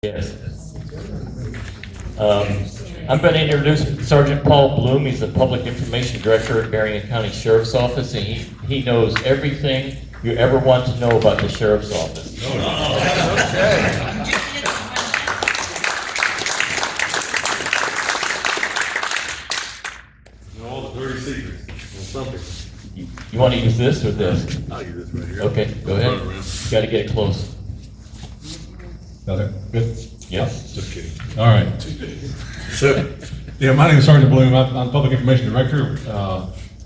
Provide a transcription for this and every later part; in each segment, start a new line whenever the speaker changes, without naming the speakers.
Yes. I'm going to introduce Sergeant Paul Bloom. He's the Public Information Director at Marion County Sheriff's Office, and he knows everything you ever want to know about the Sheriff's Office.
Know all the dirty secrets or something.
You want to use this or this?
I'll use this right here.
Okay, go ahead.
Run around.
Got to get it close.
Okay, good.
Yeah.
Just kidding.
All right. So, yeah, my name is Sergeant Bloom. I'm Public Information Director.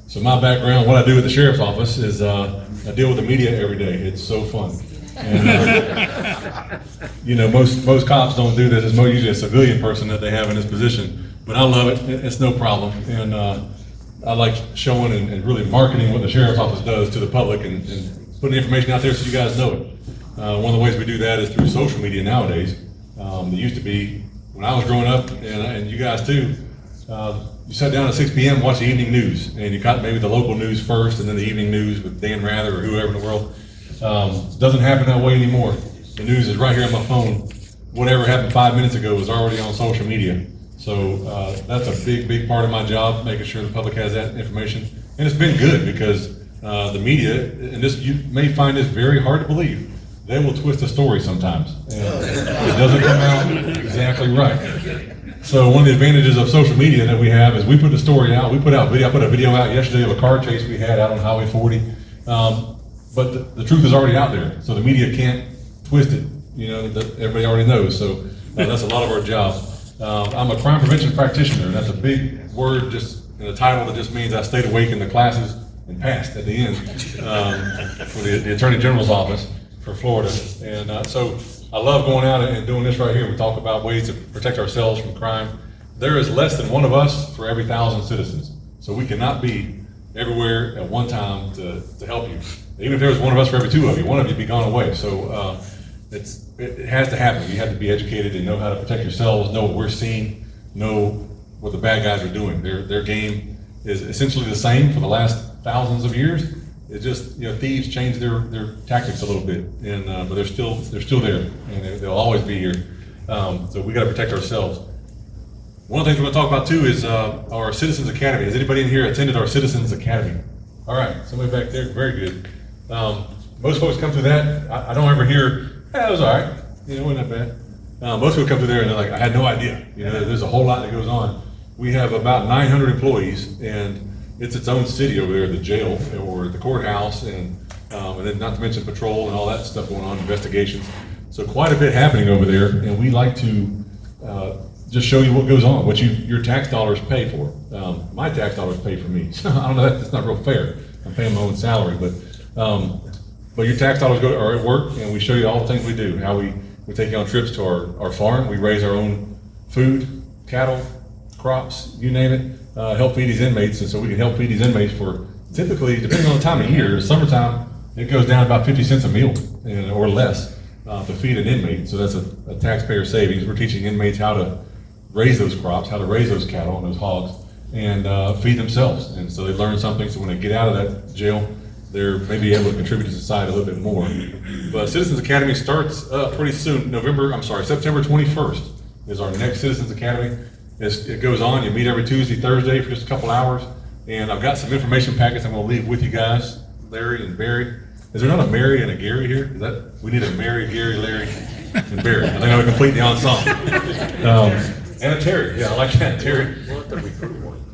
So my background, what I do at the Sheriff's Office is I deal with the media every day. It's so fun. And, most cops don't do this. It's more usually a civilian person that they have in this position. But I love it. It's no problem. And I like showing and really marketing what the Sheriff's Office does to the public and putting information out there so you guys know it. One of the ways we do that is through social media nowadays. It used to be when I was growing up, and you guys too, you sat down at 6 p.m. watch the evening news, and you got maybe the local news first and then the evening news with Dan Rather or whoever in the world. It doesn't happen that way anymore. The news is right here on my phone. Whatever happened 5 minutes ago is already on social media. So that's a big part of my job, making sure the public has that information. And it's been good because the media, and this you may find this very hard to believe, they will twist a story sometimes. And it doesn't come out exactly right. So one of the advantages of social media that we have is we put the story out. I put a video out yesterday of a car chase we had out on Highway 40. But the truth is already out there. So the media can't twist it. Everybody already knows. So that's a lot of our job. I'm a crime prevention practitioner. That's a big word just in the title that just means I stayed awake in the classes and passed at the end for the Attorney General's office for Florida. And so I love going out and doing this right here. We talk about ways to protect ourselves from crime. There is less than one of us for every 1,000 citizens. So we cannot be everywhere at one time to help you. Even if there was one of us for every two of you, one of you would be gone away. So it has to happen. You have to be educated and know how to protect yourselves, know what we're seeing, know what the bad guys are doing. Their game is essentially the same for the last thousands of years. It just, thieves change their tactics a little bit, and but they're still there, and they'll always be here. So we got to protect ourselves. One of the things we're going to talk about too is our Citizens Academy. Has anybody in here attended our Citizens Academy? All right, somebody back there, very good. Most folks come through that. I don't ever hear, "Hey, it was all right," it wasn't that bad. Most people come through there and they're like, "I had no idea." There's a whole lot that goes on. We have about 900 employees, and it's its own city over there, the jail or the courthouse, and then not to mention patrol and all that stuff going on, investigations. So quite a bit happening over there, and we like to just show you what goes on, what your tax dollars pay for. My tax dollars pay for me. So I don't know, that's not real fair. I'm paying my own salary, but your tax dollars are at work, and we show you all the things we do, how we take you on trips to our farm. We raise our own food, cattle, crops, you name it. Help feed these inmates, and so we can help feed these inmates for typically, depending on the time of year, summertime, it goes down about 50 cents a meal or less to feed an inmate. So that's a taxpayer savings. We're teaching inmates how to raise those crops, how to raise those cattle and those hogs, and feed themselves. And so they learn something, so when they get out of that jail, they're maybe able to contribute to society a little bit more. But Citizens Academy starts pretty soon. September 21st is our next Citizens Academy. It goes on. You meet every Tuesday, Thursday for just a couple hours. And I've got some information packets I'm going to leave with you guys, Larry and Barry. Is there not a Mary and a Gary here? We need a Mary, Gary, Larry, and Barry. I think I would complete the ensemble. And a Terry. Yeah, I like that, Terry.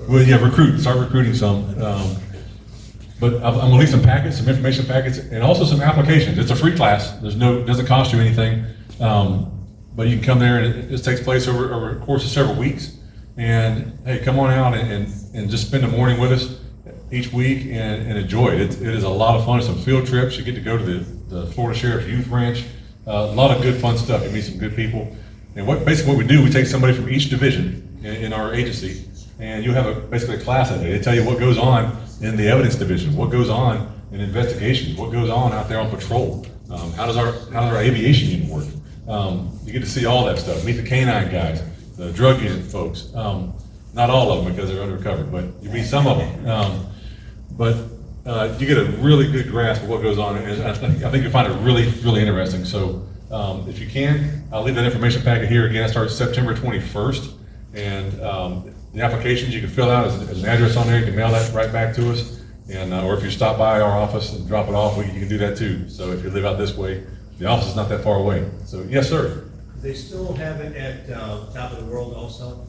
Well, yeah, start recruiting some. But I'm going to leave some packets, some information packets, and also some applications. It's a free class. It doesn't cost you anything. But you can come there, and it takes place over a course of several weeks. And hey, come on out and just spend a morning with us each week and enjoy it. It is a lot of fun. Some field trips. You get to go to the Florida Sheriff's Youth Ranch. A lot of good fun stuff. You meet some good people. And what we do, we take somebody from each division in our agency, and you have basically a class that day. They tell you what goes on in the evidence division, what goes on in investigations, what goes on out there on patrol. How does our aviation unit work? You get to see all that stuff. Meet the canine guys, the drug unit folks. Not all of them because they're undercover, but you meet some of them. But you get a really good grasp of what goes on, and I think you'll find it really, really interesting. So If you can, I'll leave that information packet here. Again, it starts September 21st. And the applications you can fill out, as an address on there, you can mail that right back to us. And or if you stop by our office and drop it off, you can do that too. So if you live out this way, the office is not that far away. So yes, sir.
They still have it at Top of the World also?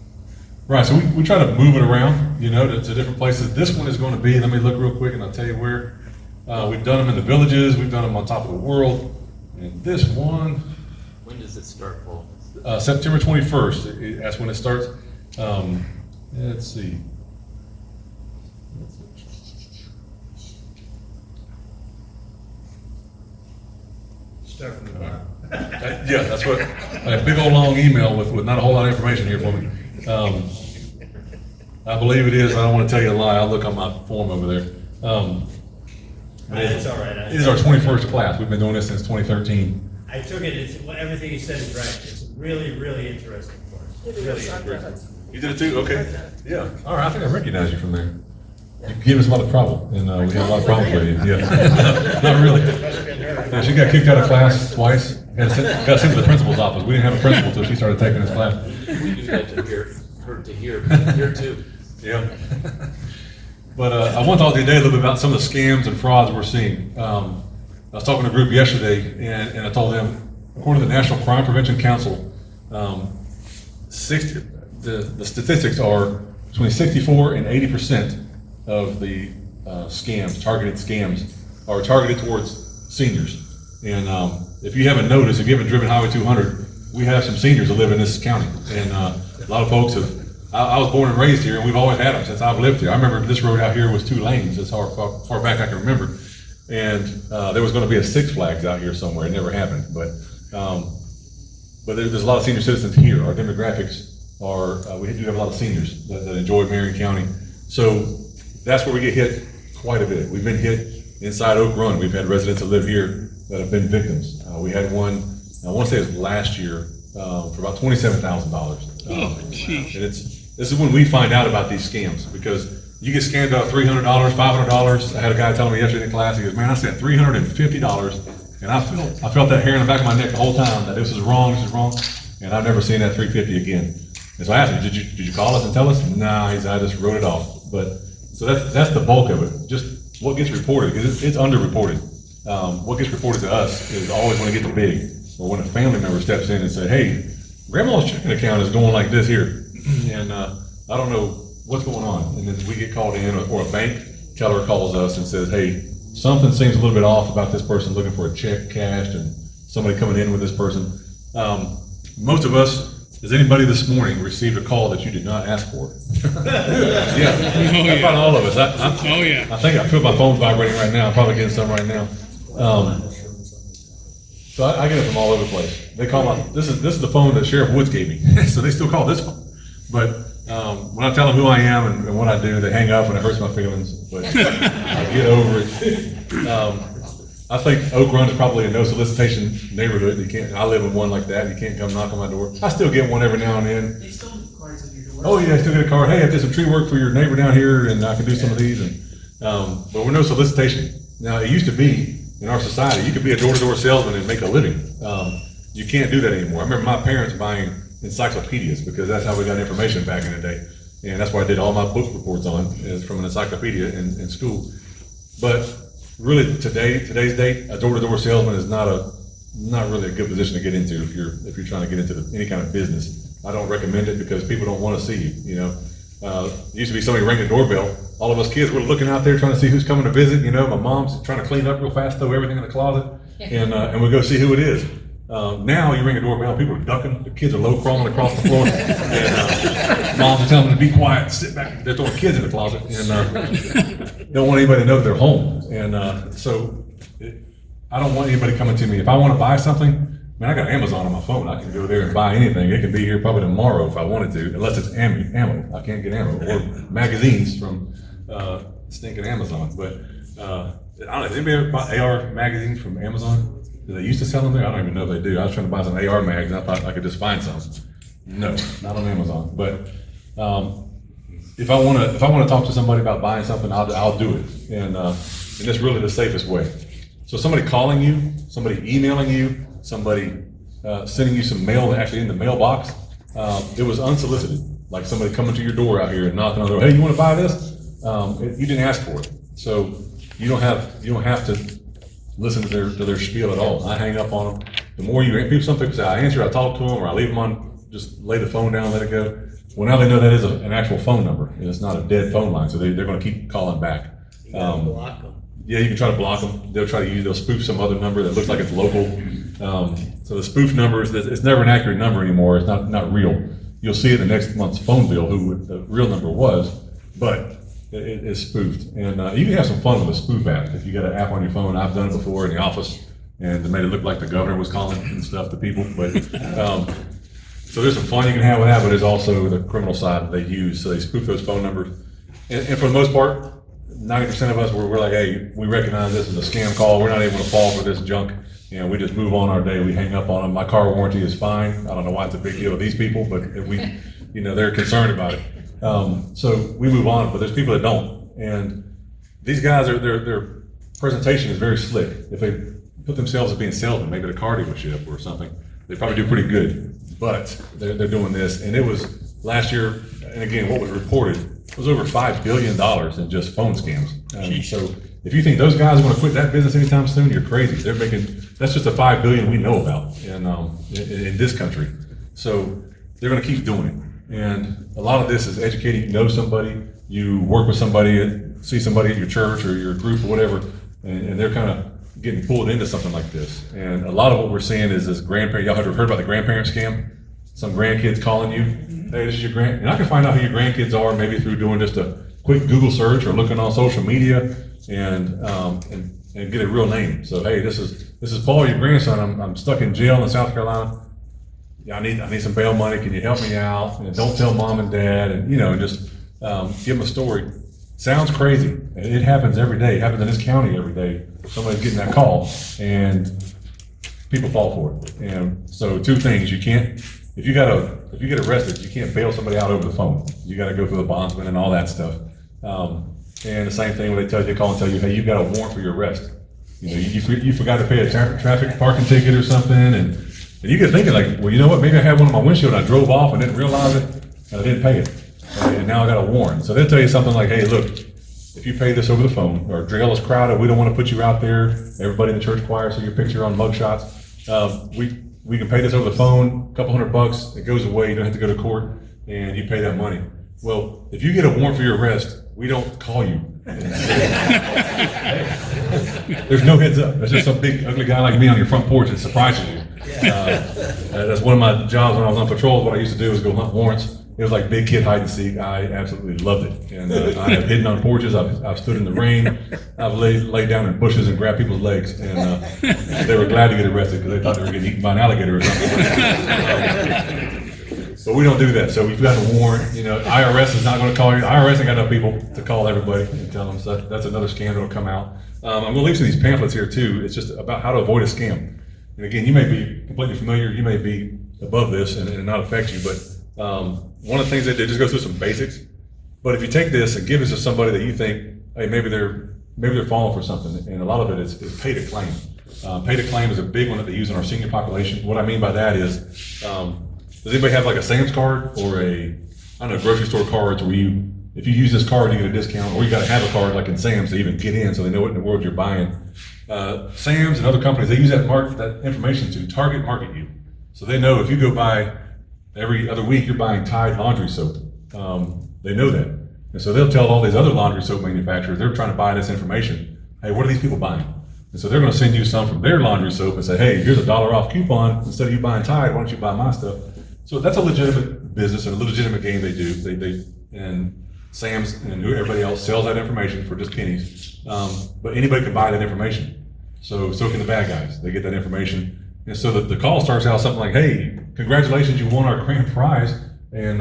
Right, so we try to move it around, to different places. This one is going to be, let me look real quick and I'll tell you where. We've done them in the villages, we've done them on Top of the World. And this one,
When does it start, Paul?
September 21st, that's when it starts. Let's see.
Start from the bottom.
Yeah, that's what, a big old long email with not a whole lot of information here for me. I believe it is, I don't want to tell you a lie, I'll look on my form over there.
That's all right.
It is our 21st class, we've been doing this since 2013.
I took it, everything you said is right. It's really, really interesting for us. Really interesting.
You did it too? Okay. Yeah. All right, I think I recognize you from there. You gave us a lot of trouble, and we had a lot of problems with you. Yeah. Not really. Yeah, she got kicked out of class twice. Got sent to the principal's office. We didn't have a principal until she started taking this class.
We do that to hear too.
Yeah. But I want to talk to you today a little bit about some of the scams and frauds we're seeing. I was talking to a group yesterday, and I told them, according to the National Crime Prevention Council, the statistics are between 64 and 80% of the targeted scams, are targeted towards seniors. And if you haven't noticed, if you haven't driven Highway 200, we have some seniors that live in this county. And a lot of folks have, I was born and raised here, and we've always had them since I've lived here. I remember this road out here was 2 lanes, as far back I can remember. And there was going to be a Six Flags out here somewhere. It never happened. But there's a lot of senior citizens here. Our demographics are, we do have a lot of seniors that enjoy Marion County. So that's where we get hit quite a bit. We've been hit inside Oak Run. We've had residents that live here that have been victims. We had one, I want to say it was last year, for about $27,000. And this is when we find out about these scams, because you get scammed out of $300, $500. I had a guy telling me yesterday in class, he goes, man, I spent $350, and I felt that hair in the back of my neck the whole time, that this is wrong, and I've never seen that $350 again. And so I asked him, did you call us and tell us? Nah, I just wrote it off. But so that's the bulk of it. Just what gets reported, because it's underreported. What gets reported to us is always when it gets big, or when a family member steps in and say, hey, grandma's checking account is going like this here, and I don't know what's going on. And then we get called in, or a bank teller calls us and says, hey, something seems a little bit off about this person looking for a check cashed and somebody coming in with this person. Most of us, has anybody this morning received a call that you did not ask for? Yeah, that's about all of us. I think I feel my phone vibrating right now. I'm probably getting some right now. So I get it from all over the place. They call my, this is the phone that Sheriff Woods gave me. So they still call this phone. But when I tell them who I am and what I do, they hang up and it hurts my feelings. But I get over it. I think Oak Run is probably a no solicitation neighborhood. I live in one like that. You can't come knock on my door. I still get one every now and then.
They still have cards at your door.
Oh yeah, I still get a card. Hey, I did some tree work for your neighbor down here, and I can do some of these. And but we're no solicitation. Now it used to be in our society, you could be a door-to-door salesman and make a living. You can't do that anymore. I remember my parents buying encyclopedias because that's how we got information back in the day, and that's what I did all my book reports on, is from an encyclopedia in school. But really, today's date, a door-to-door salesman is not really a good position to get into if you're trying to get into any kind of business. I don't recommend it because people don't want to see you. It used to be somebody ring the doorbell. All of us kids were looking out there trying to see who's coming to visit. My mom's trying to clean up real fast, throw everything in the closet, and we go see who it is. Now you ring a doorbell, people are ducking, the kids are low crawling across the floor, and moms are telling them to be quiet, sit back. They're throwing kids in the closet, and don't want anybody to know they're home. And so I don't want anybody coming to me. If I want to buy something, I got Amazon on my phone. I can go there and buy anything. It can be here probably tomorrow if I wanted to, unless it's ammo. I can't get ammo or magazines from stinking Amazon. But I don't know. Has anybody ever bought AR magazines from Amazon? Do they used to sell them there? I don't even know if they do. I was trying to buy some AR mags, and I thought I could just find some. No, not on Amazon. But if I want to talk to somebody about buying something, I'll do it, and it's really the safest way. So somebody calling you, somebody emailing you, somebody sending you some mail actually in the mailbox. It was unsolicited, like somebody coming to your door out here and knocking on the door. Hey, you want to buy this? You didn't ask for it, so you don't have to listen to their spiel at all. I hang up on them. The more some people say I answer, I talk to them, or I leave them on, just lay the phone down, let it go. Well, now they know that is an actual phone number, and it's not a dead phone line, so they're going to keep calling back.
You gotta block them.
Yeah, you can try to block them. They'll spoof some other number that looks like it's local. So the spoof number it's never an accurate number anymore. It's not real. You'll see it in the next month's phone bill who the real number was, but it is spoofed. And you can have some fun with a spoof app if you got an app on your phone. I've done it before in the office, and they made it look like the governor was calling and stuff to people. But so there's some fun you can have with that, but there's also the criminal side that they use. So they spoof those phone numbers, and for the most part, 90% of us we're like, hey, we recognize this as a scam call. We're not able to fall for this junk. We just move on our day. We hang up on them. My car warranty is fine. I don't know why it's a big deal with these people, but if they're concerned about it. So we move on, but there's people that don't. And these guys their presentation is very slick. If they put themselves as being salesmen, maybe at a car dealership or something, they probably do pretty good. But they're doing this, and it was last year. And again, what was reported was over $5 billion in just phone scams. So if you think those guys are going to quit that business anytime soon, you're crazy. That's just the $5 billion we know about in this country. So they're going to keep doing it. And a lot of this is educating. You know somebody, you work with somebody, see somebody at your church or your group or whatever, and they're kind of getting pulled into something like this. And a lot of what we're seeing is this grandparent. Y'all have heard about the grandparent scam? Some grandkids calling you, hey, this is your and I can find out who your grandkids are maybe through doing just a quick Google search or looking on social media and get a real name. So hey, this is Paul, your grandson. I'm stuck in jail in South Carolina. Yeah, I need some bail money. Can you help me out? And don't tell mom and dad, and just give them a story. Sounds crazy. And it happens every day. It happens in this county every day. Somebody's getting that call, and people fall for it. And so two things: if you get arrested, you can't bail somebody out over the phone. You got to go through the bondsman and all that stuff. And the same thing when they call and tell you, hey, you've got a warrant for your arrest. You forgot to pay a traffic parking ticket or something, and you get thinking like, well, you know what? Maybe I had one on my windshield and I drove off and didn't realize it, and I didn't pay it, and now I got a warrant. So they'll tell you something like, hey, look, if you pay this over the phone, our jail is crowded, we don't want to put you out there. Everybody in the church choir see your picture on mugshots. We can pay this over the phone, a couple $100, it goes away, you don't have to go to court, and you pay that money. Well, if you get a warrant for your arrest, we don't call you. There's no heads up. There's just some big ugly guy like me on your front porch that surprises you. That's one of my jobs when I was on patrol. What I used to do was go hunt warrants. It was like big kid hide and seek. I absolutely loved it. And I have hidden on porches. I've stood in the rain. I've laid down in bushes and grabbed people's legs. And they were glad to get arrested because they thought they were getting eaten by an alligator or something. But we don't do that. So we've got a warrant. IRS is not going to call you. IRS ain't got enough people to call everybody and tell them. So that's another scam that'll come out. I'm going to leave some of these pamphlets here too. It's just about how to avoid a scam. And again, you may be completely familiar. You may be above this and not affect you. But one of the things they do, just go through some basics. But if you take this and give this to somebody that you think, hey, maybe they're falling for something, and a lot of it is pay to claim. Pay to claim is a big one that they use in our senior population. What I mean by that is, does anybody have like a Sam's card or grocery store cards where if you use this card, you get a discount, or you got to have a card like in Sam's to even get in so they know what in the world you're buying. Sam's and other companies, they use that information to target market you. So they know if you go buy every other week, you're buying Tide laundry soap. They know that. And so they'll tell all these other laundry soap manufacturers, they're trying to buy this information. Hey, what are these people buying? And so they're going to send you some from their laundry soap and say, hey, here's $1 off coupon. Instead of you buying Tide, why don't you buy my stuff? So that's a legitimate business and a legitimate game they do. And Sam's and everybody else sells that information for just pennies. But anybody can buy that information. So can the bad guys. They get that information. And so the call starts out something like, hey, congratulations, you won our grand prize. And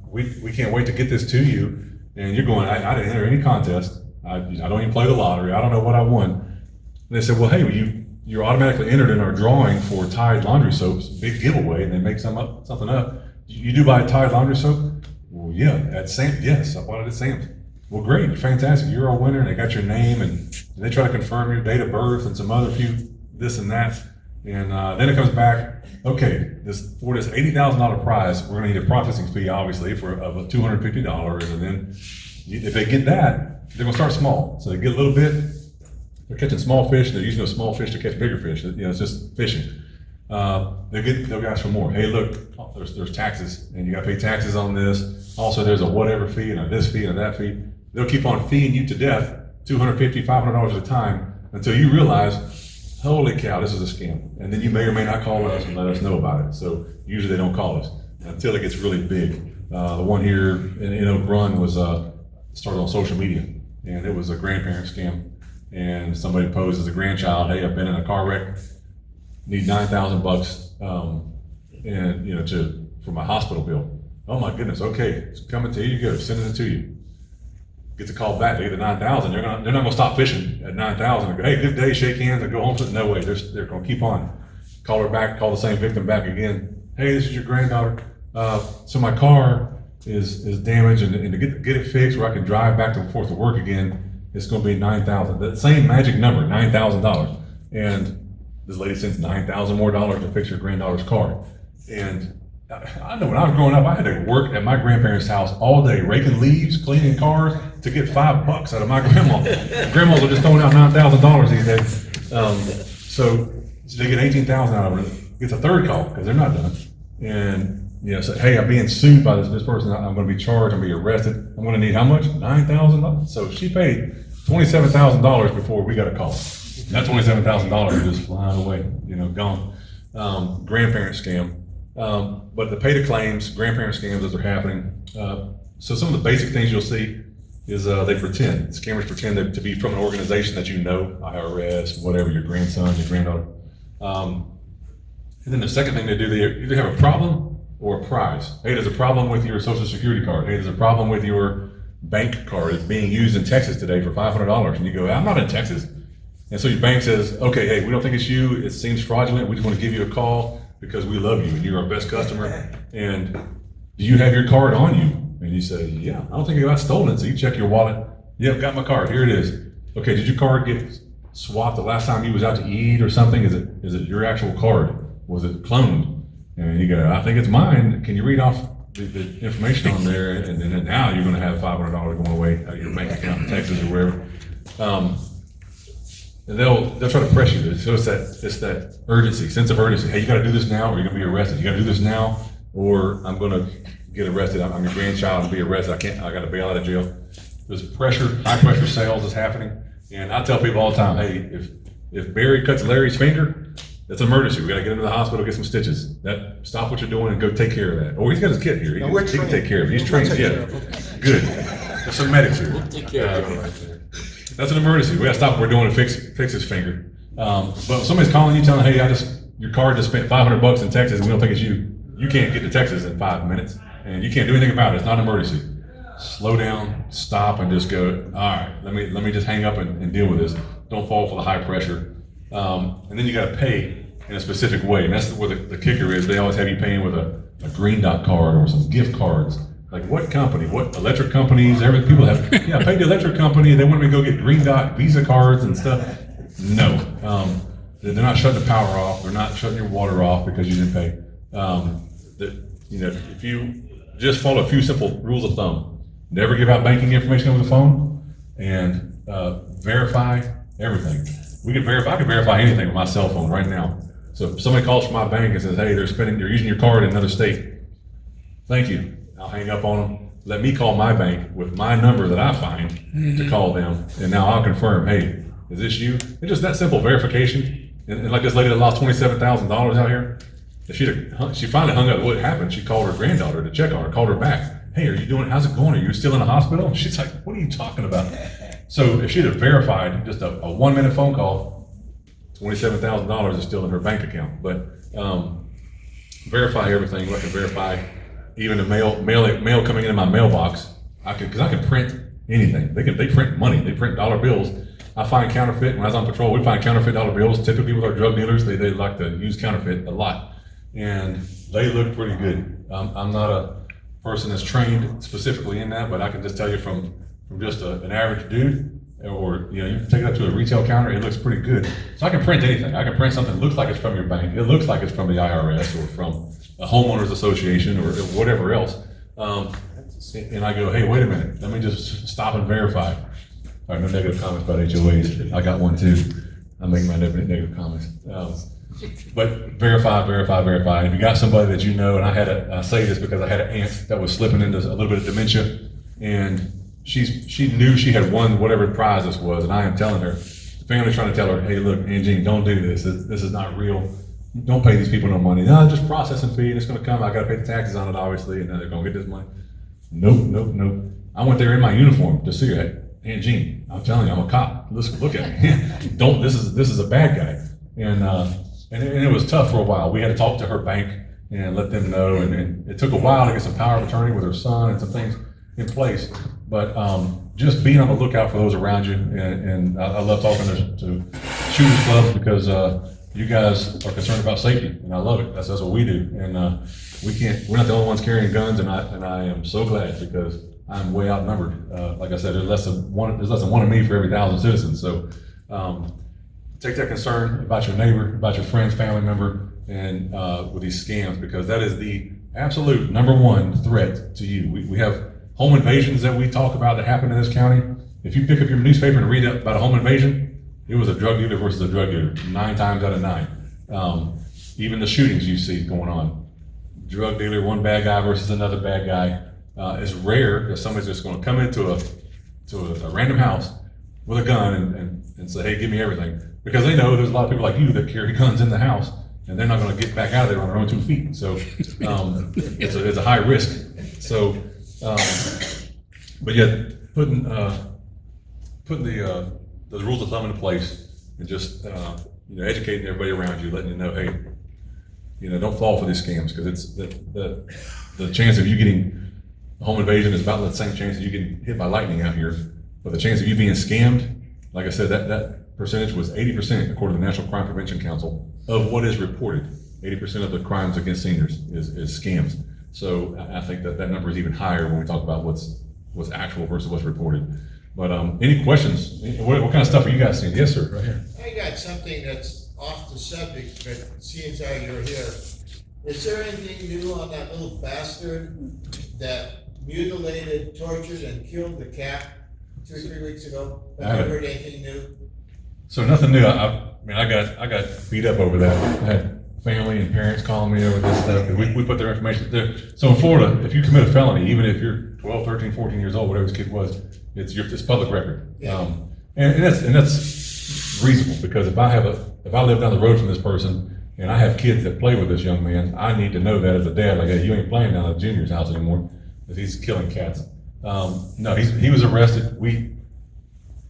we can't wait to get this to you. And you're going, I didn't enter any contest. I don't even play the lottery. I don't know what I won. And they said, well, hey, you're automatically entered in our drawing for Tide laundry soaps, big giveaway, and they make something up. You do buy Tide laundry soap? Well, yeah, at Sam's. Yes, I bought it at Sam's. Well, great, fantastic. You're a winner, and they got your name, and they try to confirm your date of birth and some other few this and that. And then it comes back, okay, for this $80,000 prize, we're gonna need a processing fee, obviously, of $250. And then if they get that, they're gonna start small. So they get a little bit, they're catching small fish, they're using those small fish to catch bigger fish. You know, it's just fishing. They'll ask for more. Hey, look, there's taxes, and you gotta pay taxes on this. Also, there's a whatever fee, and a this fee, and a that fee. They'll keep on feeing you to death, $250, $500 at a time, until you realize, holy cow, this is a scam. And then you may or may not call us and let us know about it. So usually they don't call us until it gets really big. The one here in Oak Run was started on social media, and it was a grandparent scam. And somebody posed as a grandchild, hey, I've been in a car wreck, need $9,000, and you know, for my hospital bill. Oh my goodness, okay, it's coming to you, go, sending it to you. Gets a call back, they get the 9,000, they're not gonna stop fishing at 9,000 and go, hey, good day, shake hands and go home. No way, they're gonna keep on. Call her back, call the same victim back again. Hey, this is your granddaughter. So my car is damaged, and to get it fixed where I can drive back and forth to work again, it's gonna be 9,000. That same magic number, $9,000. And this lady sends $9,000 more to fix her granddaughter's car. And I know when I was growing up, I had to work at my grandparents' house all day, raking leaves, cleaning cars to get $5 out of my grandma. Grandmas are just throwing out $9,000 these days. So they get $18,000 out of it. Gets a third call because they're not done. And you know, say, hey, I'm being sued by this person. I'm going to be charged. I'm going to be arrested. I'm going to need how much? $9,000. So she paid $27,000 before we got a call. That $27,000 is just flying away, you know, gone. Grandparent scam. But the pay to claims, grandparent scams as they're happening. So some of the basic things you'll see is they pretend. Scammers pretend to be from an organization that you know, IRS, whatever, your grandson, your granddaughter. And then the second thing they do, they either have a problem or a prize. Hey, there's a problem with your Social Security card. Hey, there's a problem with your bank card. It's being used in Texas today for $500. And you go, I'm not in Texas. And so your bank says, okay, hey, we don't think it's you. It seems fraudulent. We just want to give you a call because we love you and you're our best customer. And do you have your card on you? And you say, yeah, I don't think it got stolen. So you check your wallet. Yep, got my card. Here it is. Okay, did your card get swapped the last time you was out to eat or something? Is it your actual card? Was it cloned? And you go, I think it's mine. Can you read off the information on there? And then now you're going to have $500 going away out of your bank account in Texas or wherever. And they'll try to press you. So it's that urgency, sense of urgency. Hey, you got to do this now, or you're gonna be arrested. You got to do this now, or I'm gonna get arrested. I'm your grandchild and be arrested. I got to bail out of jail. There's pressure, high pressure sales is happening, and I tell people all the time, hey, if Barry cuts Larry's finger, that's an emergency. We got to get him to the hospital, get some stitches. Stop what you're doing and go take care of that. Oh, he's got his kid here. He can take care of it. He's trained. Yeah, good. There's some medics here.
We'll take care of it right there.
That's an emergency. We got to stop what we're doing to fix his finger. But if somebody's calling you, telling, hey, your card just spent $500 in Texas, and we don't think it's you. You can't get to Texas in 5 minutes, and you can't do anything about it. It's not an emergency. Slow down, stop, and just go, all right, let me just hang up and deal with this. Don't fall for the high pressure. And then you got to pay in a specific way, and that's where the kicker is. They always have you paying with a Green Dot card or some gift cards. Like what company? What electric companies? People have, yeah, I paid the electric company. They want me to go get Green Dot Visa cards and stuff. No, they're not shutting the power off. They're not shutting your water off because you didn't pay. If you just follow a few simple rules of thumb, never give out banking information over the phone, and verify everything. I can verify anything with my cell phone right now. So if somebody calls from my bank and says, hey, they're using your card in another state, thank you. I'll hang up on them. Let me call my bank with my number that I find to call them, and now I'll confirm, hey, is this you? It's just that simple verification. And like this lady that lost $27,000 out here, she finally hung up. What happened? She called her granddaughter to check on her, called her back. Hey, are you doing? How's it going? Are you still in the hospital? She's like, what are you talking about? So if she'd have verified just a 1 minute phone call, $27,000 is still in her bank account. But verify everything. I can verify even the mail coming into my mailbox. Because I can print anything. They print money. They print dollar bills. I find counterfeit. When I was on patrol, we find counterfeit dollar bills. Typically with our drug dealers, they like to use counterfeit a lot, and they look pretty good. I'm not a person that's trained specifically in that, but I can just tell you from just an average dude, or, you know, you take it up to a retail counter, it looks pretty good. So I can print anything. I can print something that looks like it's from your bank. It looks like it's from the IRS or from a homeowners association or whatever else. And I go, hey, wait a minute, let me just stop and verify. All right, no negative comments about HOAs. I got one too. I'm making my negative comments. But verify. And if you got somebody that you know, and I say this because I had an aunt that was slipping into a little bit of dementia, and she knew she had won whatever prize this was, and I am telling her, the family's trying to tell her, hey, look, Aunt Jean, don't do this. This is not real. Don't pay these people no money. No, just processing fee, and it's going to come. I got to pay the taxes on it, obviously, and then they're going to get this money. Nope. I went there in my uniform to see her. Hey, Aunt Jean, I'm telling you, I'm a cop. Look at me. This is a bad guy. And it was tough for a while. We had to talk to her bank and let them know, and it took a while to get some power of attorney with her son and some things in place. But just being on the lookout for those around you, and I love talking to Shooters Club because you guys are concerned about safety, and I love it. That's what we do, and we're not the only ones carrying guns, and I am so glad because I'm way outnumbered. Like I said, there's less than one of me for every 1,000 citizens. So take that concern about your neighbor, about your friend's family member, and with these scams, because that is the absolute #1 threat to you. We have home invasions that we talk about that happen in this county. If you pick up your newspaper and read about a home invasion, it was a drug dealer versus a drug dealer, 9 times out of 9. Even the shootings you see going on, drug dealer, one bad guy versus another bad guy. It's rare that somebody's just going to come into a random house with a gun and say, hey, give me everything. Because they know there's a lot of people like you that carry guns in the house, and they're not going to get back out of there on their own 2 feet. So it's a high risk. So, but yet putting the rules of thumb into place and just educating everybody around you, letting you know, hey, don't fall for these scams, because it's the chance of you getting a home invasion is about the same chance that you getting hit by lightning out here. But the chance of you being scammed, like I said, that percentage was 80% according to the National Crime Prevention Council of what is reported. 80% of the crimes against seniors is scams. So I think that number is even higher when we talk about what's actual versus what's reported. But any questions? What kind of stuff are you guys seeing? Yes, sir, right here.
I got something that's off the subject, but seeing as how you're here, is there anything new on that little bastard that mutilated, tortured, and killed the cat 2 or 3 weeks ago? Have you heard anything new?
So nothing new. I got beat up over that. I had family and parents calling me over this stuff. We put their information there. So in Florida, if you commit a felony, even if you're 12, 13, 14 years old, whatever this kid was, it's public record.
Yeah.
And that's reasonable, because if I live down the road from this person and I have kids that play with this young man, I need to know that as a dad, like, hey, you ain't playing down at Junior's house anymore, because he's killing cats. No, he was arrested.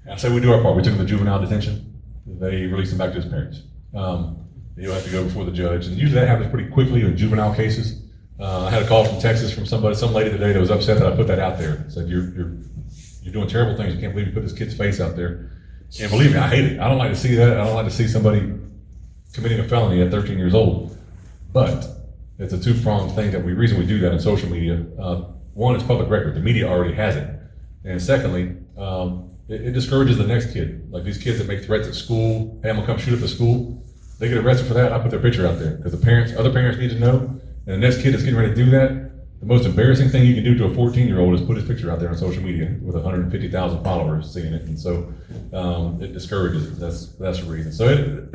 I say we do our part. We took him to juvenile detention. They released him back to his parents. He'll have to go before the judge, and usually that happens pretty quickly in juvenile cases. I had a call from Texas from some lady today that was upset that I put that out there. Said you're doing terrible things. You can't believe you put this kid's face out there. And believe me, I hate it. I don't like to see that. I don't like to see somebody committing a felony at 13 years old. But it's a 2-pronged thing the reason we do that in social media. One, it's public record. The media already has it. And secondly, it discourages the next kid. Like these kids that make threats at school, hey, I'm gonna come shoot up the school. They get arrested for that. I put their picture out there because other parents need to know. And the next kid that's getting ready to do that, the most embarrassing thing you can do to a 14-year-old is put his picture out there on social media with 150,000 followers seeing it. And so it discourages it. That's the reason. So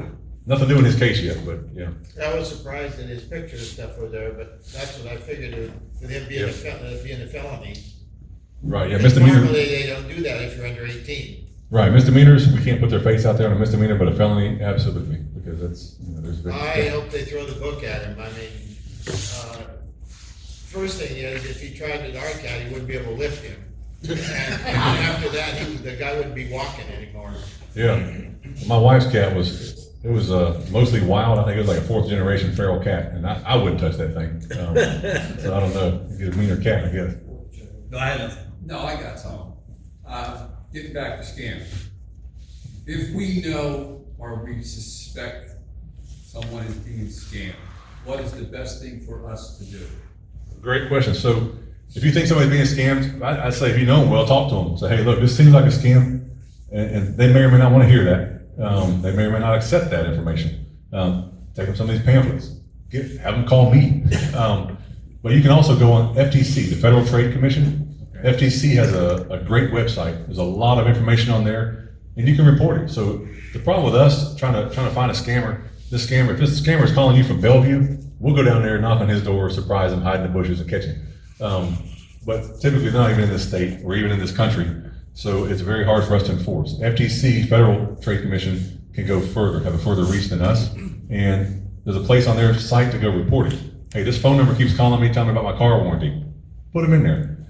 nothing new in his case yet, but yeah.
I was surprised that his picture and stuff were there, but that's what I figured with him being a felony.
Right, yeah, misdemeanor.
Normally they don't do that if you're under 18.
Right, misdemeanors, we can't put their face out there on a misdemeanor, but a felony, absolutely, because that's, there's.
I hope they throw the book at him. I mean, first thing is, if he tried to arc out, he wouldn't be able to lift him. And after that, the guy wouldn't be walking anymore.
Yeah, my wife's cat was mostly wild. I think it was like a 4th generation feral cat, and I wouldn't touch that thing. So I don't know, it's a meaner cat, I guess.
Go ahead.
No, I got some. Getting back to scams. If we know or we suspect someone is being scammed, what is the best thing for us to do?
Great question. So if you think somebody's being scammed, I say if you know them well, talk to them. Say, hey, look, this seems like a scam. and they may or may not want to hear that. They may or may not accept that information. Take them some of these pamphlets, have them call me. But you can also go on FTC, the Federal Trade Commission. FTC has a great website. There's a lot of information on there, and you can report it. So the problem with us trying to find a scammer, if this scammer is calling you from Bellevue, we'll go down there, knock on his door, surprise him, hide in the bushes, and catch him. But typically not even in this state or even in this country. So it's very hard for us to enforce. FTC, Federal Trade Commission, can go further, have a further reach than us. And there's a place on their site to go report it. Hey, this phone number keeps calling me, telling me about my car warranty. Put them in there.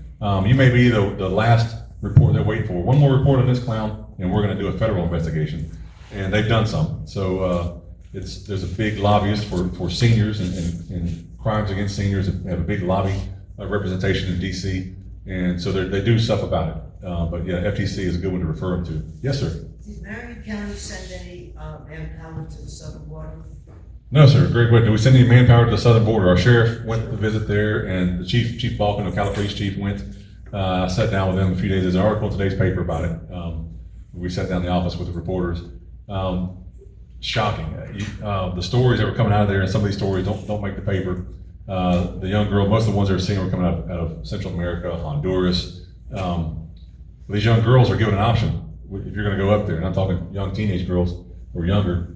You may be the last report they're waiting for. One more report on this clown, and we're going to do a federal investigation. And they've done some. So there's a big lobbyist for seniors and crimes against seniors. They have a big lobby representation in DC, and so they do stuff about it. But yeah, FTC is a good one to refer them to. Yes, sir.
Did Marion County send any manpower to the southern border?
No, sir. Great question. Did we send any manpower to the southern border? Our sheriff went to visit there, and the Chief Balkin, the Cali Police Chief, went. I sat down with them a few days. There's an article in today's paper about it. We sat down in the office with the reporters. Shocking. The stories that were coming out of there, and some of these stories don't make the paper. The young girl, most of the ones that are seen were coming out of Central America, Honduras. These young girls are given an option. If you're going to go up there, and I'm talking young teenage girls or younger,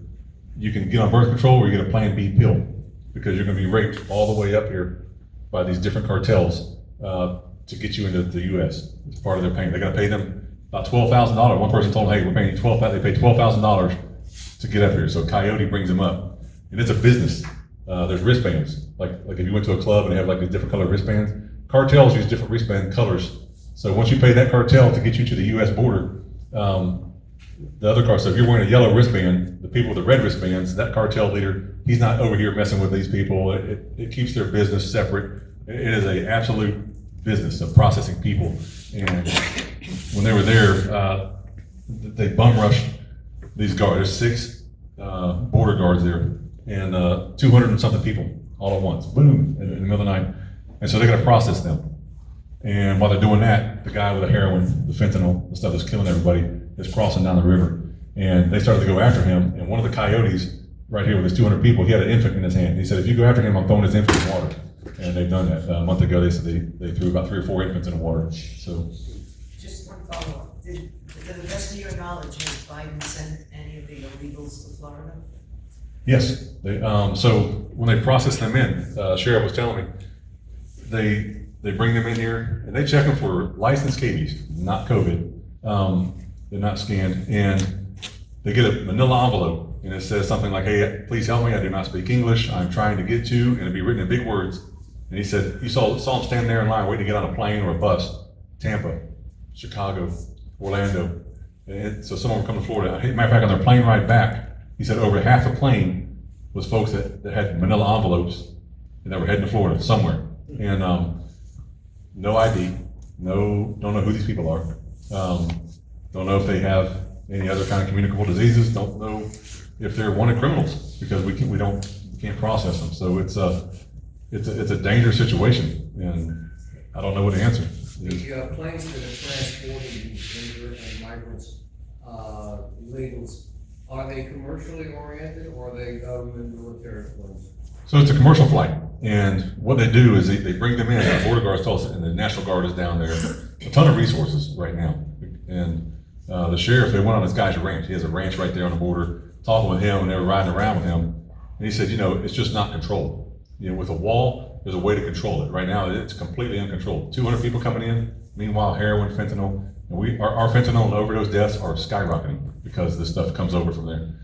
you can get on birth control or you get a Plan B pill because you're going to be raped all the way up here by these different cartels to get you into the U.S. It's part of their payment. They got to pay them about $12,000. One person told them, hey, we're paying you $12,000. They pay $12,000 to get up here. So Coyote brings them up, and it's a business. There's wristbands. Like if you went to a club and they have like these different colored wristbands, cartels use different wristband colors. So once you pay that cartel to get you to the U.S. border, the other car, so if you're wearing a yellow wristband, the people with the red wristbands, that cartel leader, he's not over here messing with these people. It keeps their business separate. It is an absolute business of processing people. And when they were there, they bum rushed these guards. There's 6 border guards there, and 200 and something people all at once, boom, in the middle of the night. And so they got to process them. And while they're doing that, the guy with the heroin, the fentanyl, the stuff that's killing everybody, is crossing down the river. And they started to go after him. And one of the coyotes, right here with his 200 people, he had an infant in his hand. He said, if you go after him, I'm throwing his infant in water. And they've done that. A month ago, they said they threw about 3 or 4 infants in the water. So,
Just one follow-up. To the best of your knowledge, has Biden sent any of the illegals to Florida?
yes. So when they process them in, Sheriff was telling me, they bring them in here and they check them for licensed cases, not COVID. They're not scanned, and they get a manila envelope, and it says something like, hey, please help me, I do not speak English, I'm trying to get you, and it'd be written in big words. And he said, you saw him standing there in line waiting to get on a plane or a bus, Tampa, Chicago, Orlando. And so someone would come to Florida. Matter of fact, on their plane ride back, he said over half the plane was folks that had manila envelopes and that were heading to Florida somewhere. And no ID, don't know who these people are. Don't know if they have any other kind of communicable diseases. Don't know if they're wanted criminals because we can't process them. So it's a dangerous situation, and I don't know what to answer.
The planes that are transporting these immigrant and migrants, illegals, are they commercially oriented or are they government military planes?
So it's a commercial flight, and what they do is they bring them in. The border guards told us, and the National Guard is down there. A ton of resources right now, and the sheriff, they went on this guy's ranch. He has a ranch right there on the border. Talking with him, and they were riding around with him, and he said, it's just not controlled. With a wall, there's a way to control it. Right now, it's completely uncontrolled. 200 people coming in. Meanwhile, heroin, fentanyl, and our fentanyl and overdose deaths are skyrocketing because this stuff comes over from there.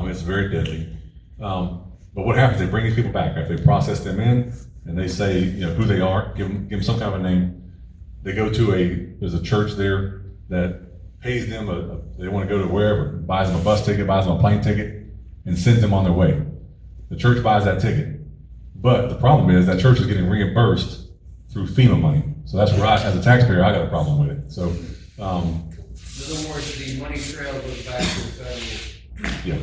It's very deadly. But what happens? They bring these people back after they process them in, and they say, who they are, give them some kind of a name. They go to there's a church there that pays them they want to go to wherever, buys them a bus ticket, buys them a plane ticket, and sends them on their way. The church buys that ticket. But the problem is that church is getting reimbursed through FEMA money. So that's where as a taxpayer, I got a problem with it. So,
In other words, the money trail goes back to the federal
yeah,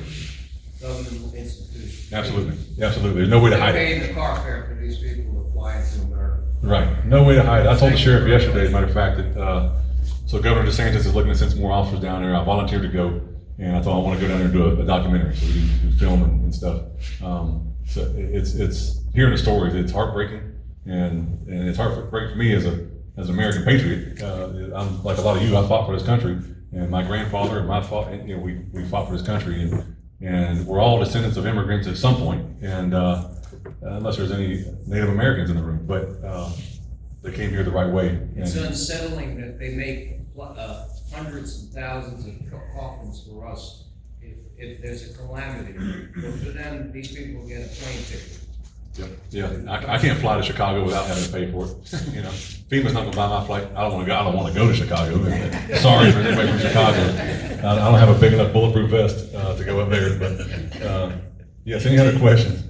governmental institution.
absolutely. There's no way to hide it.
Paying the car fare for these people to fly into America.
Right, no way to hide it. I told the sheriff yesterday, as a matter of fact, that So Governor DeSantis is looking to send some more officers down there. I volunteered to go, and I thought I want to go down there and do a documentary, so we can do film and stuff. So it's hearing the stories. It's heartbreaking, and it's heartbreaking for me as an American patriot. I'm like a lot of you. I fought for this country, and my grandfather and we fought for this country, and we're all descendants of immigrants at some point, and unless there's any Native Americans in the room, but they came here the right way.
It's unsettling that they make hundreds and thousands of coffins for us if there's a calamity. But for them, these people get a plane ticket.
Yeah, I can't fly to Chicago without having to pay for it. FEMA's not gonna buy my flight. I don't want to go to Chicago. Sorry for anybody from Chicago. I don't have a big enough bulletproof vest to go up there. But yes, any other questions?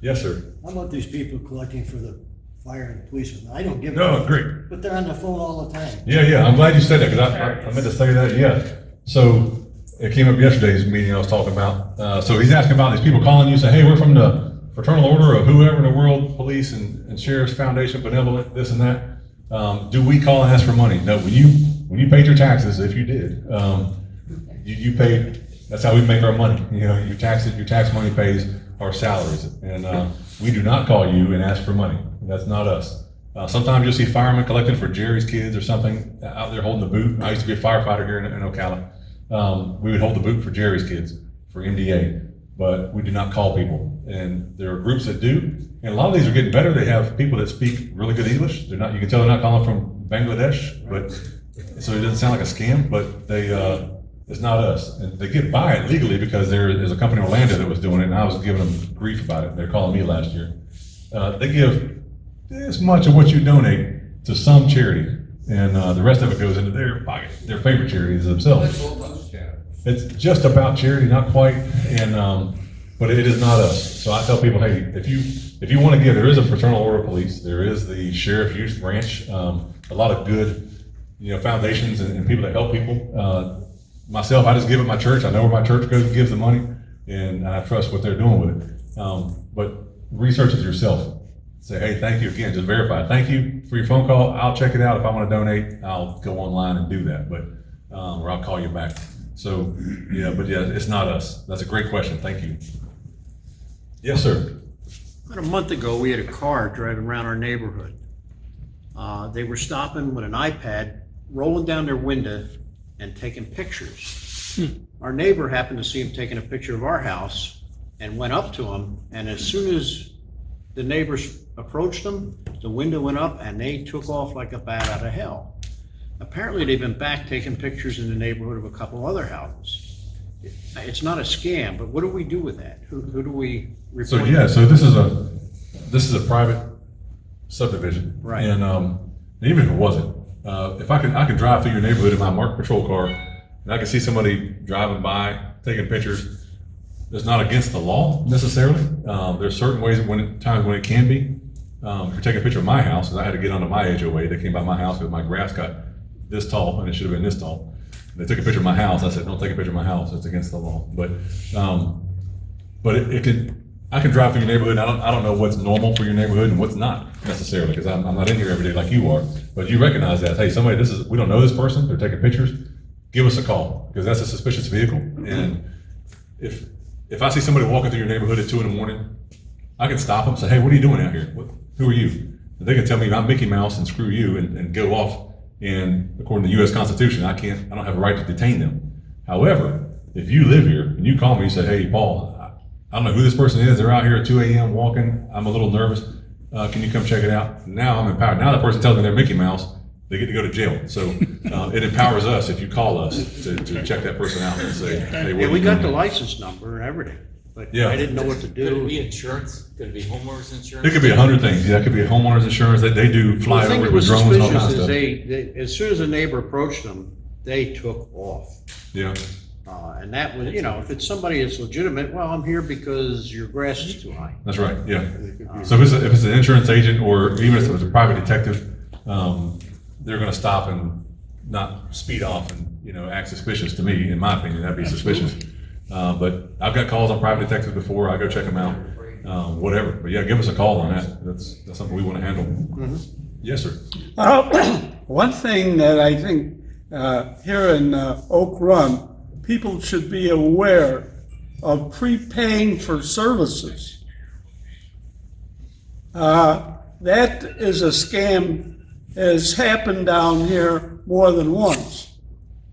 Yes, sir.
How about these people collecting for the fire and police? I don't give a
No, great.
but they're on the phone all the time.
Yeah, I'm glad you said that, because I meant to say that, yeah. So, it came up yesterday's meeting I was talking about. So he's asking about these people calling you, say, hey, we're from the Fraternal Order of whoever in the world, police and Sheriff's Foundation, benevolent, this and that. Do we call and ask for money? No, when you paid your taxes, if you did, you paid, that's how we make our money. Your tax money pays our salaries. And we do not call you and ask for money. That's not us. Sometimes you'll see firemen collecting for Jerry's kids or something out there holding the boot. I used to be a firefighter here in Ocala. We would hold the boot for Jerry's kids, for MDA, but we do not call people. And there are groups that do, and a lot of these are getting better. They have people that speak really good English. You can tell they're not calling from Bangladesh, but so it doesn't sound like a scam, but it's not us. And they get by it legally because there's a company in Orlando that was doing it, and I was giving them grief about it. They're calling me last year. They give this much of what you donate to some charity, and the rest of it goes into their pocket. Their favorite charity is themselves.
That's all those charities.
It's just about charity, not quite, and but it is not us. So I tell people, hey, if you want to give, there is a Fraternal Order of Police, there is the Sheriff Youth Branch, a lot of good, foundations and people that help people. Myself, I just give at my church. I know where my church goes and gives the money, and I trust what they're doing with it. But research it yourself. Say, hey, thank you again. Just verify. Thank you for your phone call. I'll check it out. If I want to donate, I'll go online and do that. But or I'll call you back. So it's not us. That's a great question. Thank you. Yes, sir.
About a month ago, we had a car driving around our neighborhood. They were stopping with an iPad, rolling down their window and taking pictures. Our neighbor happened to see him taking a picture of our house and went up to him. And as soon as the neighbors approached them, the window went up and they took off like a bat out of hell. Apparently they've been back taking pictures in the neighborhood of a couple other houses. It's not a scam, but what do we do with that? Who do we report?
So this is a private subdivision.
Right.
And even if it wasn't, if I can drive through your neighborhood in my marked patrol car and I can see somebody driving by, taking pictures, it's not against the law necessarily. There's certain ways times when it can be. If you're taking a picture of my house, and I had to get onto my HOA, they came by my house because my grass got this tall and it should have been this tall. They took a picture of my house. I said, don't take a picture of my house. It's against the law. But I can drive through your neighborhood. I don't know what's normal for your neighborhood and what's not necessarily, because I'm not in here every day like you are. But you recognize that, hey, we don't know this person. They're taking pictures. Give us a call, because that's a suspicious vehicle. And if I see somebody walking through your neighborhood at 2 a.m, I can stop them and say, hey, what are you doing out here? Who are you? And they can tell me I'm Mickey Mouse and screw you and go off. And according to the U.S. Constitution, I don't have a right to detain them. However, if you live here and you call me and say, hey, Paul, I don't know who this person is. They're out here at 2 a.m. walking. I'm a little nervous. Can you come check it out? Now I'm empowered. Now that person tells me they're Mickey Mouse, they get to go to jail. So it empowers us if you call us to check that person out and say, hey, what are
we
you
got
doing?
the license number and everything, but
Yeah.
I didn't know what to
Could it
do.
be insurance? Could it be homeowners insurance?
It could be 100 things. Yeah, it could be homeowners insurance. They do
The
fly
thing
over
that
with
was
drones and all
suspicious
kinds of
is
stuff.
they, as soon as a neighbor approached them, they took off.
Yeah.
And that was, if it's somebody that's legitimate, well, I'm here because your grass is too high.
That's right, yeah. So if it's an insurance agent, or even if it's a private detective, they're gonna stop and not speed off and, act suspicious. To me, in my opinion, that'd be suspicious. But I've got calls on private detectives before. I go check them out, whatever. But yeah, give us a call on that. That's something we wanna handle. Yes, sir.
One thing that I think here in Oak Run, people should be aware of prepaying for services. That is a scam, has happened down here more than once.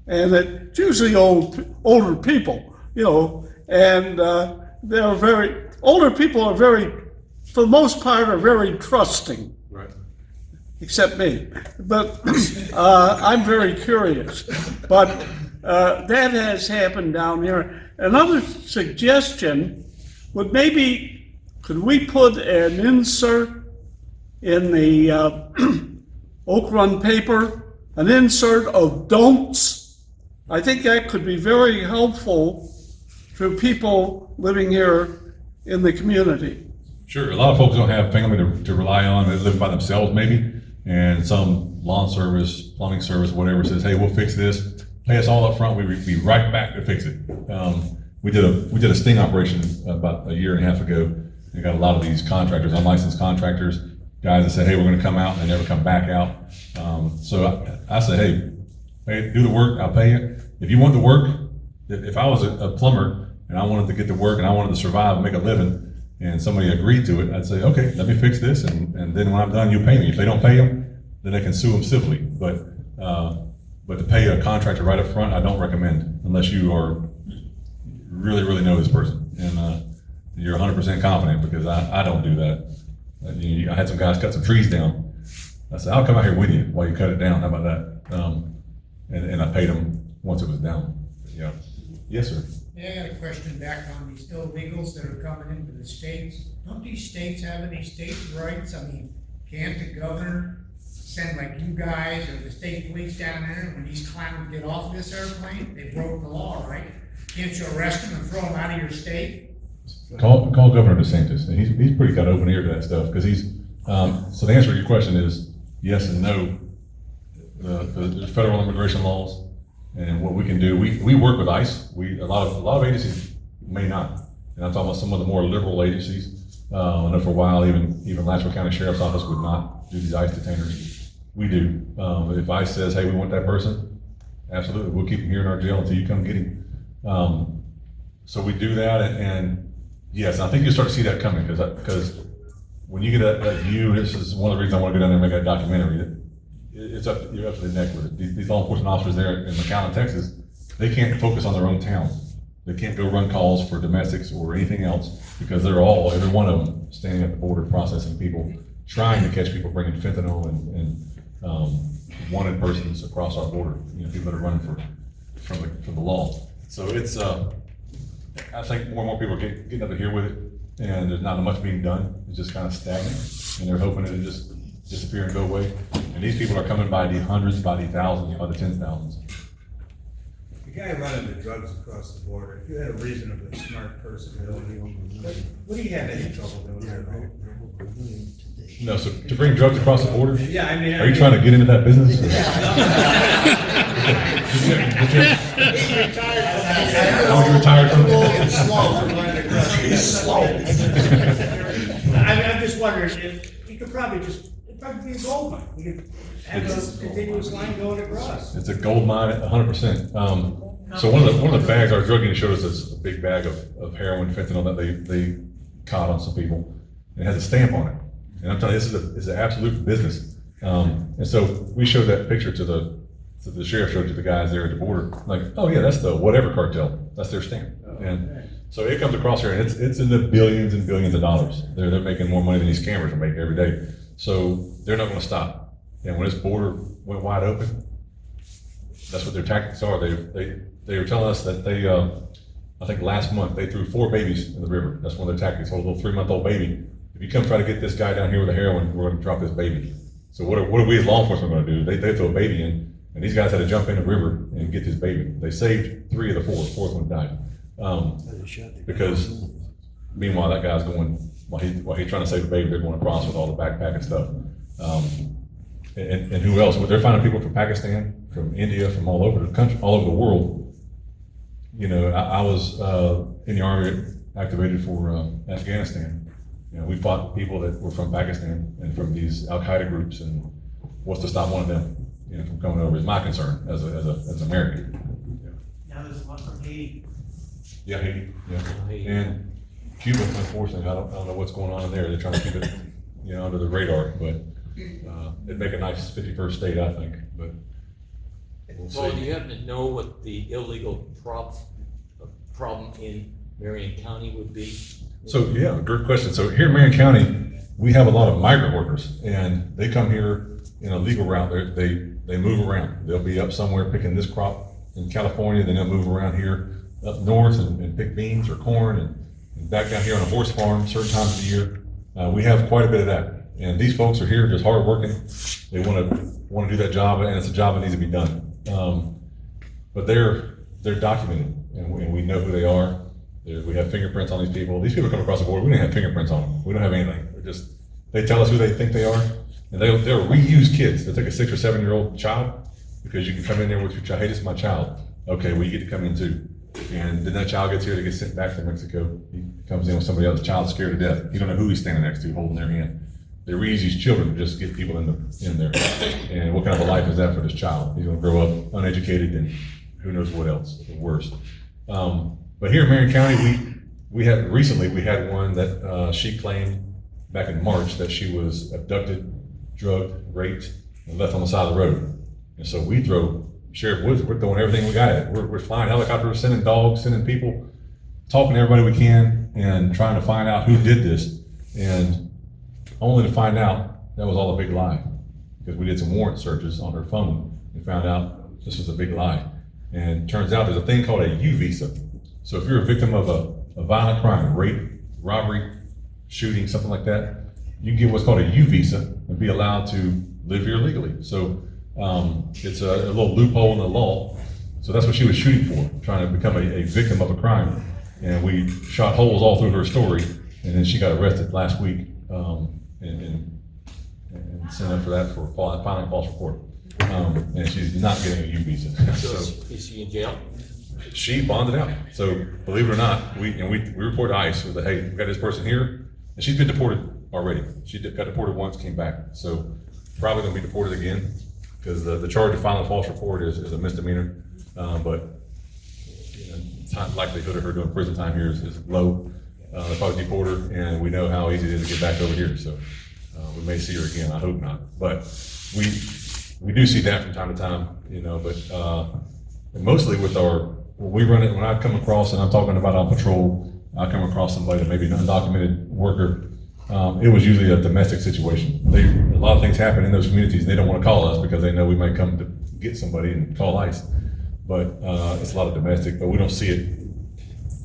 And it's usually older people, you know, and older people are for the most part, are very trusting.
Right.
Except me. But I'm very curious. But that has happened down here. Another suggestion would maybe, could we put an insert in the Oak Run paper, an insert of don'ts? I think that could be very helpful to people living here in the community.
Sure, a lot of folks don't have family to rely on, they live by themselves maybe, and some lawn service, plumbing service, whatever says, hey, we'll fix this, pay us all up front, we'll be right back to fix it. We did a sting operation about a year and a half ago. We got a lot of these contractors, unlicensed contractors, guys that said, hey, we're gonna come out, and they never come back out. So I said, hey, do the work, I'll pay you. If you want the work, if I was a plumber and I wanted to get to work and I wanted to survive and make a living, and somebody agreed to it, I'd say, okay, let me fix this, and then when I'm done, you pay me. If they don't pay them, then they can sue them civilly. But to pay a contractor right up front, I don't recommend, unless you really know this person, and you're 100% confident, because I don't do that. I had some guys cut some trees down. I said, I'll come out here with you while you cut it down, how about that? And I paid them once it was down. Yeah. Yes, sir.
Yeah, I got a question back on these illegals that are coming into the states. Don't these states have any state rights? I mean, can't the governor send like you guys or the state police down there when these clowns get off this airplane? They broke the law, right? Can't you arrest them and throw them out of your state?
Call Governor DeSantis, and he's pretty got open ear to that stuff, because he's, so the answer to your question is yes and no. There's federal immigration laws, and what we can do, we work with ICE. A lot of agencies may not, and I'm talking about some of the more liberal agencies. I know for a while, even Latchford County Sheriff's Office would not do these ICE detainers. We do. If ICE says, hey, we want that person, absolutely, we'll keep him here in our jail until you come get him. So we do that, and yes, I think you'll start to see that coming, because when you get that view, this is one of the reasons I want to go down there and make a documentary. You're up to the neck with it. These law enforcement officers there in McAllen, Texas, they can't focus on their own town. They can't go run calls for domestics or anything else, because they're every one of them, standing at the border processing people, trying to catch people bringing fentanyl and wanted persons across our border. You know, people that are running from the law. So it's I think more and more people are getting up to here with it, and there's not much being done. It's just kind of stagnant, and they're hoping it'll just disappear and go away. And these people are coming by the hundreds, by the thousands, by the 10,000s.
The guy running the drugs across the border, if you had a reasonably smart person, what do you have any trouble doing there?
No, so to bring drugs across the border?
Yeah, I mean.
Are you trying to get into that business?
He's retired from that.
Oh, you retired from that?
He's slow for running across. He's slow.
I'm just wondering if you could it'd probably be a gold mine. You could have a continuous line going across.
It's a gold mine, 100%. So one of the bags our drug unit showed us is a big bag of heroin, fentanyl that they caught on some people. It has a stamp on it. And I'm telling you, this is an absolute business. And so we showed that picture to the sheriff, showed it to the guys there at the border, like, oh yeah, that's the whatever cartel, that's their stamp. And so it comes across here, and it's in the billions and billions of dollars. They're making more money than these scammers are making every day. So they're not gonna stop. And when this border went wide open, that's what their tactics are. They were telling us that they, I think last month, they threw 4 babies in the river. That's one of their tactics, hold a little 3-month-old baby. If you come try to get this guy down here with a heroin, we're gonna drop this baby. So what are we as law enforcement gonna do? They throw a baby in, and these guys had to jump in the river and get this baby. They saved 3 of the 4, the 4th one died. Because meanwhile, that guy's going, while he's trying to save the baby, they're going across with all the backpack and stuff. And who else? Well, they're finding people from Pakistan, from India, from all over the country, all over the world. You know, I was in the Army, activated for Afghanistan. You know, we fought people that were from Pakistan and from these Al-Qaeda groups, and what's to stop one of them? from coming over is my concern as an American.
Now there's one from Haiti.
Yeah, Haiti, yeah. And Cuba, unfortunately, I don't know what's going on in there. They're trying to keep it, under the radar, but it'd make a nice 51st state, I think, but we'll
Paul, do
see.
you happen to know what the illegal problem in Marion County would be?
So, yeah, great question. So here in Marion County, we have a lot of migrant workers, and they come here in a legal route. They move around. They'll be up somewhere picking this crop in California, then they'll move around here up north and pick beans or corn and back down here on a horse farm certain times of the year. We have quite a bit of that. And these folks are here just hard working. They want to do that job, and it's a job that needs to be done. But they're documented, and we know who they are. We have fingerprints on these people. These people come across the board. We don't have fingerprints on them. We don't have anything. They tell us who they think they are, and they'll reuse kids. They'll take a 6 or 7 year old child because you can come in there with your child. Hey, this is my child. Okay, well, you get to come in too. And then that child gets here, they get sent back to Mexico. He comes in with somebody else. The child's scared to death. You don't know who he's standing next to, holding their hand. They reuse these children to just get people in there. And what kind of a life is that for this child? He's going to grow up uneducated and who knows what else, worse. But here in Marion County, we had one that she claimed back in March that she was abducted, drugged, raped, and left on the side of the road. And so Sheriff Woods, we're throwing everything we got at it. We're flying helicopters, sending dogs, sending people, talking to everybody we can, and trying to find out who did this. And only to find out that was all a big lie, because we did some warrant searches on her phone and found out this was a big lie. And turns out there's a thing called a U visa. So if you're a victim of a violent crime, rape, robbery, shooting, something like that, you get what's called a U visa and be allowed to live here legally. So it's a little loophole in the law. So that's what she was shooting for, trying to become a victim of a crime. And we shot holes all through her story, and then she got arrested last week and sent up for that for filing a false report. And she's not getting a U visa.
So is she in jail?
She bonded out. So believe it or not, we report to ICE with hey, we got this person here, and she's been deported already. She got deported once, came back. So probably gonna be deported again, because the charge of filing a false report is a misdemeanor. But likelihood of her doing prison time here is low. They'll probably deport her, and we know how easy it is to get back over here. So we may see her again. I hope not. But we do see that from time to time, but mostly with when I come across, and I'm talking about on patrol, I come across somebody that may be an undocumented worker. It was usually a domestic situation. A lot of things happen in those communities, and they don't want to call us because they know we might come to get somebody and call ICE. But it's a lot of domestic, but we don't see it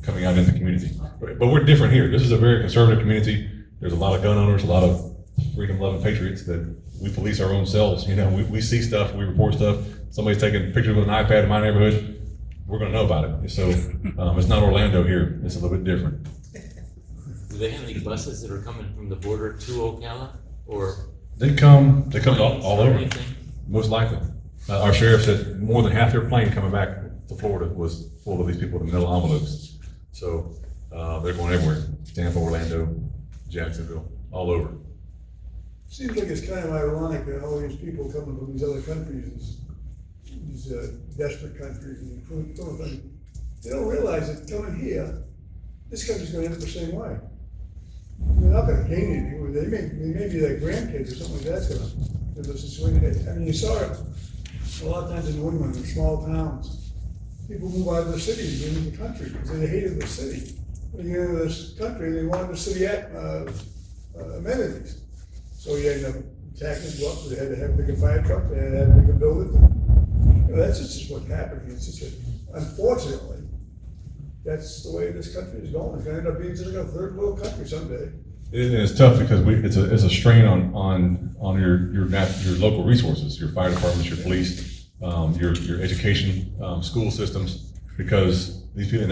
coming out in the community. But we're different here. This is a very conservative community. There's a lot of gun owners, a lot of freedom-loving patriots that we police our own selves. We see stuff, we report stuff. Somebody's taking pictures with an iPad in my neighborhood, we're gonna know about it. So it's not Orlando here. It's a little bit different.
Do they have any buses that are coming from the border to Ocala, or?
They come all
or
over,
anything?
most likely. Our sheriff said more than half their plane coming back to Florida was full of these people with the middle envelopes. So they're going everywhere. Tampa, Orlando, Jacksonville, all over.
Seems like it's kind of ironic that all these people coming from these other countries, these desperate countries, and they don't realize that coming here, this country's going to end up the same way. They're not going to gain anything. They may be their grandkids or something like that's going to give us a swing ahead. I mean, you saw it a lot of times in New England, in small towns. People move out of the city and get into the country because they hated the city. When you get into this country, they wanted the city amenities. So you end up taxes go up, so they had to have a bigger fire truck, they had to have bigger buildings. That's just what happened. It's just unfortunately, that's the way this country is going. It's gonna end up being just like a third world country someday.
It's tough because it's a strain on your local resources, your fire departments, your police, your education, school systems, because these people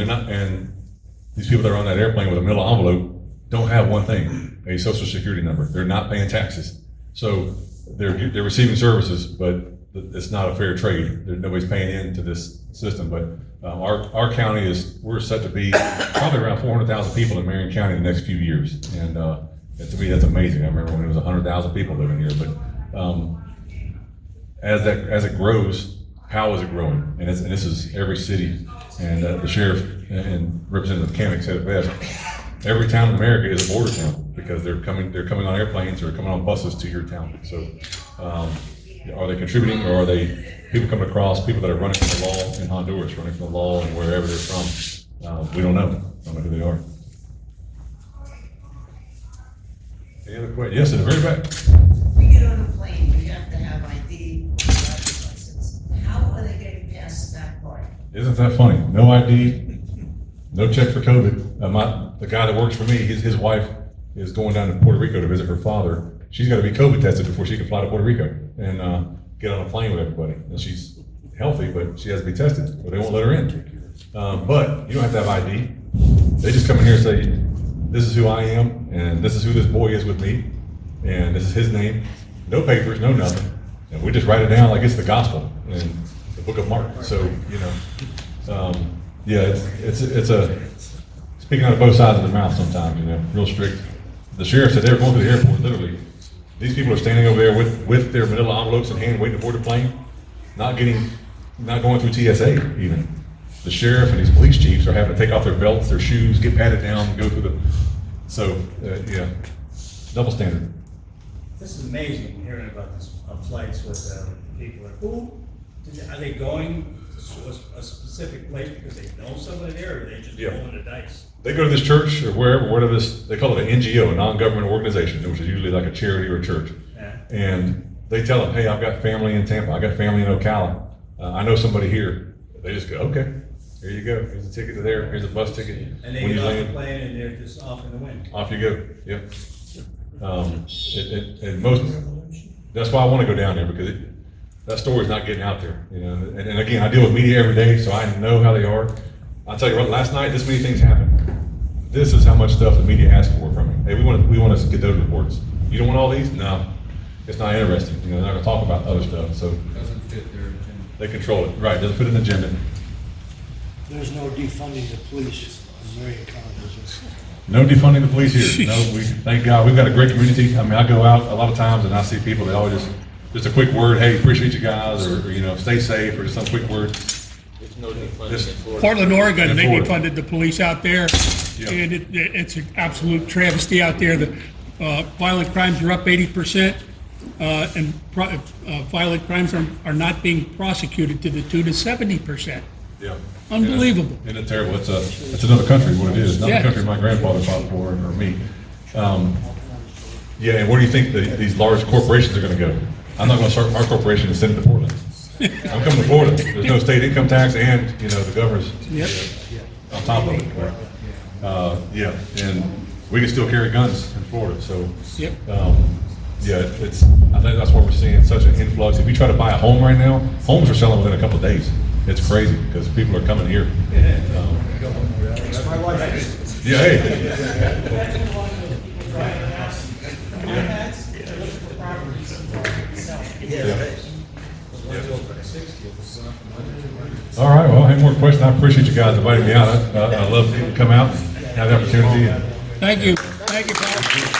these people that are on that airplane with a middle envelope don't have one thing, a social security number. They're not paying taxes. So they're receiving services, but it's not a fair trade. Nobody's paying into this system. But our county we're set to be probably around 400,000 people in Marion County in the next few years. And to me, that's amazing. I remember when it was 100,000 people living here. But as it grows, how is it growing? And this is every city, and the sheriff and Representative Kamek said it best. Every town in America is a border town because they're coming on airplanes or coming on buses to your town. So, are they contributing, or are they people coming across, people that are running from the law in Honduras, running from the law and wherever they're from? We don't know. Don't know who they are. Any other questions? Yes, in the very back.
We get on a plane, we have to have ID, driver's license. How are they getting past that part?
Isn't that funny? No ID, no check for COVID. The guy that works for me, his wife is going down to Puerto Rico to visit her father. She's got to be COVID tested before she can fly to Puerto Rico and get on a plane with everybody. And she's healthy, but she has to be tested, or they won't let her in. But you don't have to have ID. They just come in here and say, this is who I am, and this is who this boy is with me, and this is his name. No papers, no nothing. And we just write it down like it's the gospel in the book of Mark. So, yeah, it's a speaking out of both sides of the mouth sometimes, real strict. The sheriff said they were going to the airport, literally. These people are standing over there with their manila envelopes in hand, waiting to board the plane, not going through TSA even. The sheriff and these police chiefs are having to take off their belts, their shoes, get patted down, go through yeah, double standard.
This is amazing, hearing about this on flights with people. Are they going to a specific place because they know somebody there, or are they just rolling the dice?
They go to this church or wherever they call it an NGO, a non-government organization, which is usually like a charity or a church. Yeah. And they tell them, hey, I've got family in Tampa, I got family in Ocala, I know somebody here. They just go, okay, here you go. Here's a ticket to there, here's a bus ticket.
And they get off the plane and they're just off in the wind.
Off you go, yep. That's why I want to go down there, because that story's not getting out there, And again, I deal with media every day, so I know how they are. I'll tell you what, last night, this many things happened. This is how much stuff the media asks for from me. Hey, we want to get those reports. You don't want all these? No, it's not interesting. They're not going to talk about other stuff. So
Doesn't fit their agenda.
They control it, right? Doesn't fit an agenda.
There's no defunding the police in Marion County.
No defunding the police here. No, thank God, we've got a great community. I mean, I go out a lot of times and I see people, they always just a quick word, hey, appreciate you guys, or stay safe, or just some quick word.
Portland, Oregon, they defunded the police out there, and it's an absolute travesty out there. The violent crimes are up 80%, and violent crimes are not being prosecuted to the tune of 70%.
Yeah.
Unbelievable.
Isn't it terrible? It's another country, what it is. Not the country my grandfather fought for, or me. Yeah, and where do you think these large corporations are going to go? I'm not going to start our corporation and send it to Portland. I'm coming to Florida. There's no state income tax, and the governor's on top of it. Yeah, and we can still carry guns in Florida. So I think that's what we're seeing, such an influx. If you try to buy a home right now, homes are selling within a couple of days. It's crazy because people are coming here.
My wife.
Yeah, hey. All right, well, any more questions? I appreciate you guys inviting me out. I love to come out and have the opportunity.
Thank you. Thank you, Paul.